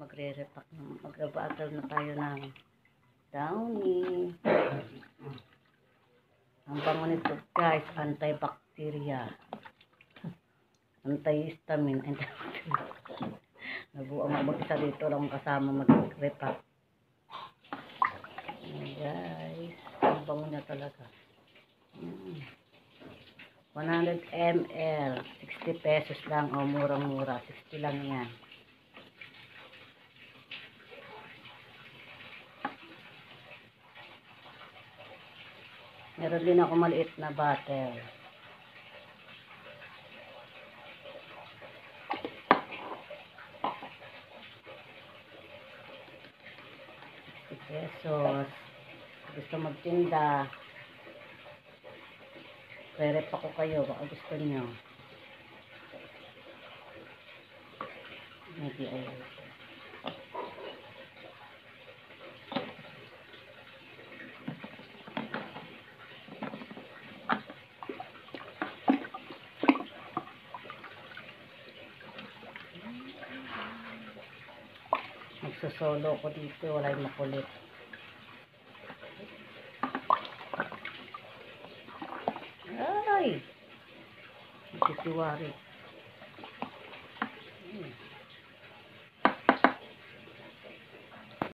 magre-repack na, magre-battle na tayo ng Downy. Ang bango nito guys, antibacteria, antihistamine, antibacteria. Nabuang ako mag-isa dito lang kasama mag-repack. Guys, ang bango niya talaga. 100 ml, 60 pesos lang, o murang-mura, 60 lang yan. Meron din ako maliit na bottle. Pesos. Gusto magtinda, re-rep ako kayo, baka gusto nyo. Maybe I will. Magsosolo ko dito, wala yung makulit. Ay! Sisiwari.